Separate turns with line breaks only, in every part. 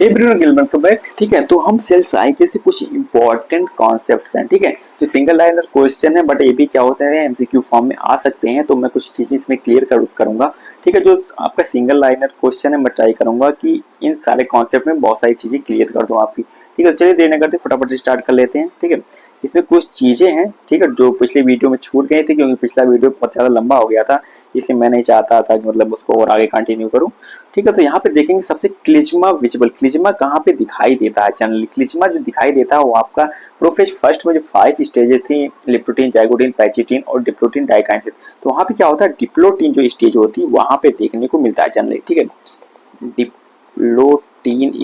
Hey Bruno Gilbert to back. ठीक है, तो हम सेल साइकिल से कुछ इंपॉर्टेंट कॉन्सेप्ट्स हैं। ठीक है, जो सिंगल लाइनर क्वेश्चन है बट ये भी क्या होते हैं एमसीक्यू फॉर्म में आ सकते हैं, तो मैं कुछ चीजें इसमें क्लियर करूंगा। ठीक है, जो आपका सिंगल लाइनर क्वेश्चन है मैं ट्राई करूंगा कि इन सारे कॉन्सेप्ट में बहुत सारी चीजें क्लियर कर दूं आपकी। ठीक है, चलिए देर न करते फटाफट स्टार्ट कर लेते हैं। ठीक है, इसमें कुछ चीजें हैं ठीक है जो पिछले वीडियो में छूट गई थी, क्योंकि पिछला वीडियो बहुत ज्यादा लंबा हो गया था, इसलिए मैं नहीं चाहता था कि मतलब उसको और आगे कंटिन्यू करूं। ठीक है, तो यहाँ पे देखेंगे सबसे क्लिज्मा विजिबल। क्लिज्मा कहाँ पे दिखाई देता है? जनरली क्लिज्मा जो दिखाई देता है वो आपका प्रोफेज फर्स्ट में जो 5 स्टेजेस थी, लिप्टोटीन, जाइगोटीन, पैचिटीन और डिप्लोटीन डाइकाइनेसिस, तो वहाँ पे क्या होता है डिप्लोटीन जो स्टेज होती है वहाँ पे देखने को मिलता है जनरली। ठीक है, डिप्लोटीन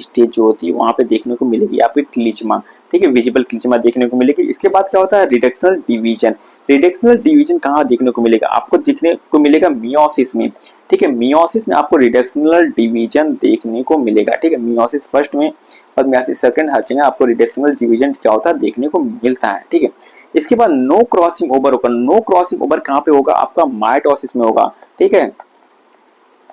स्टेज जो होती है वहाँ पे देखने को मिलेगी आपकी क्लिज्मा। ठीक है, विजिबल क्लिज्मा देखने को मिलेगी। इसके बाद क्या होता है रिडक्शनल डिवीजन। रिडक्शनल डिवीजन कहाँ देखने को मिलेगा? आपको देखने को मिलेगा मियोसिस में। ठीक है, मियोसिस में आपको रिडक्शनल डिवीजन देखने को मिलेगा। ठीक है, मियोसिस फर्स्ट में और मियोसिस सेकंड हर जगह आपको रिडक्शनल डिवीजन क्या होता है देखने को मिलता है। ठीक है, इसके बाद नो क्रॉसिंग ओवर होगा। नो क्रॉसिंग ओवर कहाँ पे होगा? आपका माइटोसिस में होगा। ठीक है,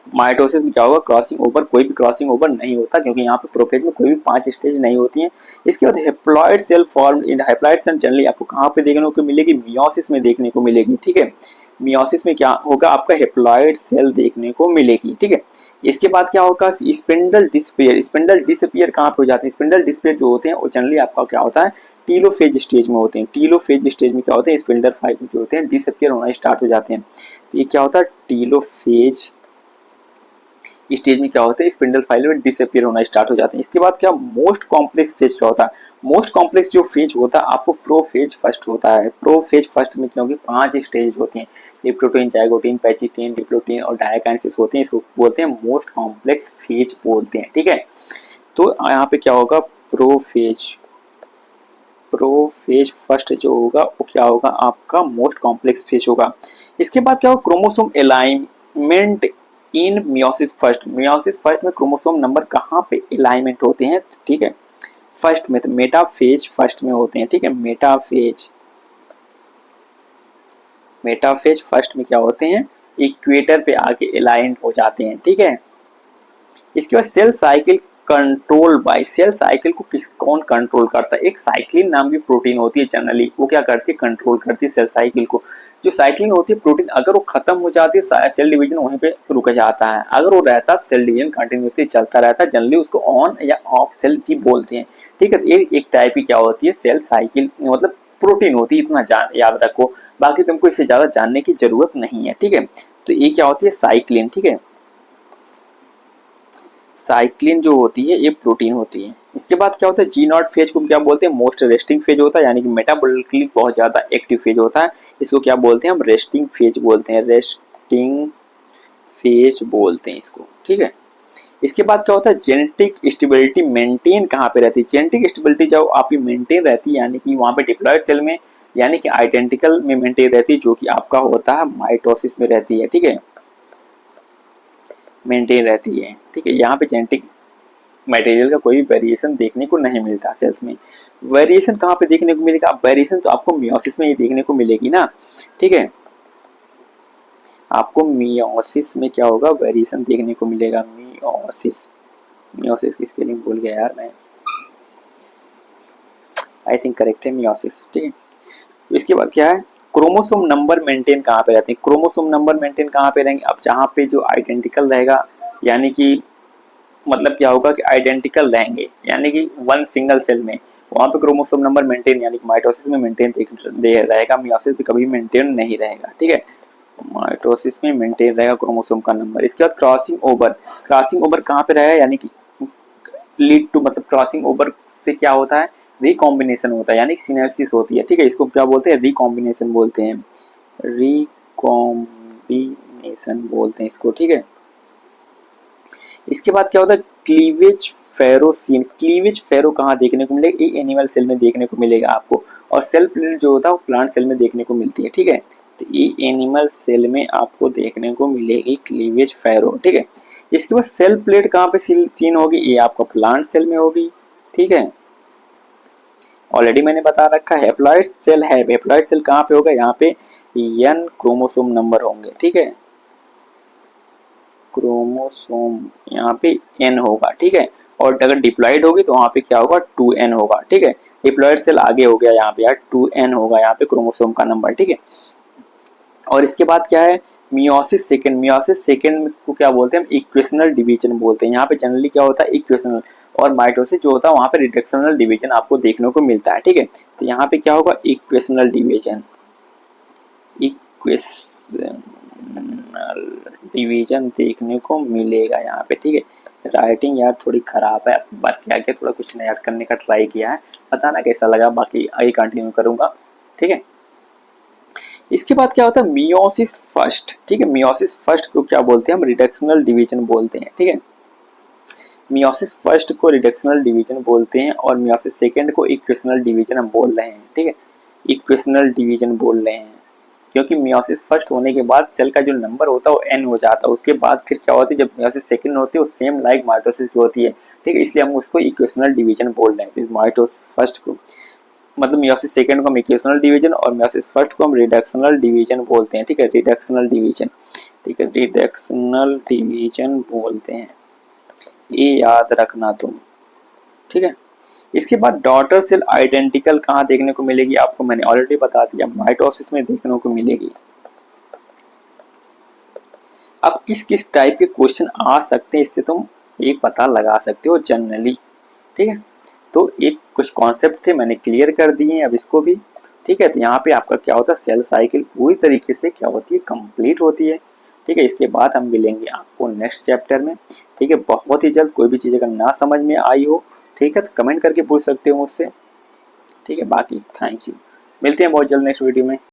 माइटोसिस में क्या होगा? क्रॉसिंग ओवर, कोई भी क्रॉसिंग ओवर नहीं होता, क्योंकि यहाँ पे प्रोफेज में कोई भी 5 स्टेज नहीं होती हैं। इसके बाद haploid cell form in haploid cell generally आपको कहाँ पे देखने को मिलेगी? मियोसिस में देखने को मिलेगी। ठीक है, मियोसिस में क्या होगा? आपका हैप्लॉइड सेल देखने को मिलेगी। ठीक है, इसके बाद क्या होगा? Spindle despair. स्पिंडल डिस्पेयर कहाँ पे हो जाते हैं? स्पिंडल डिस्पेयर जो होते हैं वो जनरली आपका क्या होता है टीलोफेज स्टेज में होते हैं। टीलोफेज स्टेज में क्या होते हैं? स्पिंडल फाइबर जो होते हैं डिसअपियर होना स्टार्ट हो जाते हैं। तो ये क्या होता है टीलोफेज स्टेज में क्या होता है स्पिंडल फाइबर डिसअपियर होना स्टार्ट हो जाते हैं। इसके बाद क्या मोस्ट कॉम्प्लेक्स फेज क्या होता है? मोस्ट कॉम्प्लेक्स जो फेज होता है आपको प्रोफेज फर्स्ट होता है। प्रोफेज फर्स्ट में क्योंकि 5 स्टेज होती हैं, लिप्टोटीन, जाइगोटीन, पैचिटीन, डिप्लोटीन और डायकाइनेसिस होते हैं, इसको बोलते हैं मोस्ट कॉम्प्लेक्स फेज बोलते हैं। ठीक है, तो यहाँ पे क्या होगा प्रोफेज फर्स्ट जो होगा वो क्या होगा? आपका मोस्ट कॉम्प्लेक्स फेज होगा। इसके बाद क्या होगा? क्रोमोसोम अलाइनमेंट इन मियोसिस फर्स्ट। मियोसिस फर्स्ट में क्रोमोसोम नंबर कहाँ पे अलाइनमेंट होते हैं? ठीक है, फर्स्ट में, तो मेटाफेज फर्स्ट में होते हैं। ठीक है, मेटाफेज फर्स्ट में क्या होते हैं? इक्वेटर पे आके अलाइन हो जाते हैं। ठीक है, इसके बाद cell cycle control by. Cell cycle को कौन कंट्रोल करता है? एक साइक्लिन नाम की प्रोटीन होती है जनरली, वो क्या करती है? कंट्रोल करती है सेल साइकिल को। जो साइक्लिन होती है प्रोटीन, अगर वो खत्म हो जाती है सेल डिवीजन वहीं पे रुक जाता है, अगर वो रहता सेल डिवीजन कंटिन्यूसली चलता रहता है, जनरली उसको ऑन या ऑफ सेल भी बोलते हैं। ठीक है, तो एक टाइप की क्या होती है सेल साइकिल, मतलब प्रोटीन होती है, इतना याद रखो, बाकी तुमको इससे ज्यादा जानने की जरूरत नहीं है। ठीक है, तो ये क्या होती है साइक्लिन। ठीक है, साइक्लिन जो होती है ये प्रोटीन होती है। इसके बाद क्या होता है जी नॉट फेज को क्या बोलते हैं? मोस्ट रेस्टिंग फेज होता है, यानी कि मेटाबॉलिकली बहुत ज्यादा एक्टिव फेज होता है, इसको क्या बोलते हैं? हम रेस्टिंग फेज बोलते हैं। रेस्टिंग फेज बोलते हैं इसको। ठीक है, इसके बाद क्या होता है जेनेटिक स्टेबिलिटी मेंटेन कहाँ पे रहती है? जेनेटिक स्टेबिलिटी जब आपकी मेंटेन रहती है, यानी कि वहां पे डिप्लॉयड सेल में, यानी कि आइडेंटिकल में मेंटेन रहती है, जो कि आपका होता है माइटोसिस में रहती है। ठीक है, मेंटेन रहती है। ठीक है, यहाँ पे जेनेटिक मटेरियल का कोई वेरिएशन देखने को नहीं मिलता सेल्स में। वेरिएशन कहाँ पे देखने को मिलेगा? वेरिएशन तो आपको मियोसिस में ही देखने को मिलेगी ना। ठीक है, आपको मियोसिस में क्या होगा? वेरिएशन देखने को मिलेगा। मियोसिस की स्पेलिंग भूल गया यार मैं, आई थिंक करेक्ट है मियोसिस। ठीक है, इसके बाद क्या है? क्रोमोसोम नंबर मेंटेन कहाँ पे रहते हैं? क्रोमोसोम नंबर मेंटेन कहाँ पे रहेंगे? अब जहाँ पे जो आइडेंटिकल रहेगा, यानी कि मतलब क्या होगा कि आइडेंटिकल रहेंगे, यानी कि वन सिंगल सेल में, वहां पे क्रोमोसोम नंबर मेंटेन, यानी कि माइटोसिस में मेंटेन रहेगा, मियोसिस में कभी मेंटेन नहीं रहेगा। ठीक है, माइटोसिस में मेंटेन रहेगा क्रोमोसोम का नंबर। इसके बाद क्रॉसिंग ओवर। क्रॉसिंग ओवर कहाँ पे रहेगा? यानी कि लीड टू, मतलब क्रॉसिंग ओवर से क्या होता है? रिकॉम्बिनेशन होता है, यानी सिनेप्सिस होती है। ठीक है, इसको क्या बोलते हैं? रिकॉम्बिनेशन बोलते हैं। रिकॉम्बिनेशन बोलते हैं इसको। ठीक है, इसके बाद क्या होता है क्लीवेज फेरोसीन। क्लीवेज फेरो कहाँ देखने को मिलेगा? ये एनिमल सेल में देखने को मिलेगा आपको, और सेल प्लेट जो होता है वो प्लांट सेल में देखने को मिलती है। ठीक है, तो ये एनिमल सेल में आपको देखने को मिलेगी क्लीवेज फेरो। ठीक है, इसके बाद सेल प्लेट कहाँ पे सीन होगी? ये आपका प्लांट सेल में होगी। ठीक है, ऑलरेडी मैंने बता रखा है हैप्लॉइड सेल है। हैप्लॉइड सेल कहाँ पे होगा? यहाँ पे n क्रोमोसोम नंबर होंगे। ठीक है, क्रोमोसोम यहाँ पे n होगा। ठीक है, और अगर डिप्लॉयड होगी तो वहाँ पे क्या होगा 2n होगा, ठीक है। डिप्लॉयड सेल आगे हो गया यहाँ पे यार, 2n होगा यहाँ पे क्रोमोसोम का नंबर, ठीक है। और इसके बाद क्या है, मियोसिस सेकेंड को क्या बोलते हैं हम, इक्वेशनल डिवीजन बोलते हैं। यहाँ पे जनरली क्या होता है इक्वेशनल, और माइटोसिस जो होता है वहाँ पे रिडक्शनल डिवीजन आपको देखने को मिलता है, ठीक है। तो यहाँ पे क्या होगा इक्वेशनल डिवीजन, इक्वेशनल डिवीजन देखने को मिलेगा यहाँ पे, ठीक है। राइटिंग यार थोड़ी खराब है, बात क्या किया थोड़ा कुछ नया करने का ट्राई किया है, पता ना कैसा लगा, बाकी आगे कंटिन्यू करूंगा, ठीक है। इसके बाद क्या होता है मियोसिस फर्स्ट, ठीक है। मियोसिस फर्स्ट को क्या बोलते हैं हम, रिडक्शनल डिवीजन बोलते हैं, ठीक है। मियोसिस फर्स्ट को रिडक्शनल डिवीजन बोलते हैं और मियोसिस सेकेंड को इक्वेशनल डिवीजन हम बोल रहे हैं, ठीक है। इक्वेशनल डिवीजन बोल रहे हैं क्योंकि मियोसिस फर्स्ट होने के बाद सेल का जो नंबर होता है वो n हो जाता है, उसके बाद फिर क्या होती है जब मियोसिस सेकेंड होती है वो सेम लाइक माइटोसिस जो होती है, ठीक है। इसलिए हम उसको इक्वेशनल डिवीजन बोल रहे हैं। माइटोसिस फर्स्ट को मतलब मियोसिस सेकेंड को हम इक्वेशनल डिवीजन और मियोसिस फर्स्ट को हम रिडक्शनल डिवीजन बोलते हैं, ठीक है। रिडक्शनल डिवीजन, ठीक है, रिडक्शनल डिवीजन बोलते हैं, ये याद रखना तुम, ठीक है। इसके बाद डॉटर सेल आइडेंटिकल कहाँ देखने को मिलेगी, आपको मैंने ऑलरेडी बता दिया, माइटोसिस में देखने को मिलेगी। अब किस किस टाइप के क्वेश्चन आ सकते हैं इससे तुम एक पता लगा सकते हो जनरली, ठीक है। तो एक कुछ कॉन्सेप्ट थे मैंने क्लियर कर दिए हैं अब इसको भी, ठीक है। तो यहाँ पे आपका क्या होता है सेल साइकिल पूरी तरीके से क्या होती है कंप्लीट होती है, ठीक है। इसके बाद हम मिलेंगे आपको नेक्स्ट चैप्टर में, ठीक है, बहुत ही जल्द। कोई भी चीज़ अगर ना समझ में आई हो, ठीक है, तो कमेंट करके पूछ सकते हो मुझसे, ठीक है। बाकी थैंक यू, मिलते हैं बहुत जल्द नेक्स्ट वीडियो में।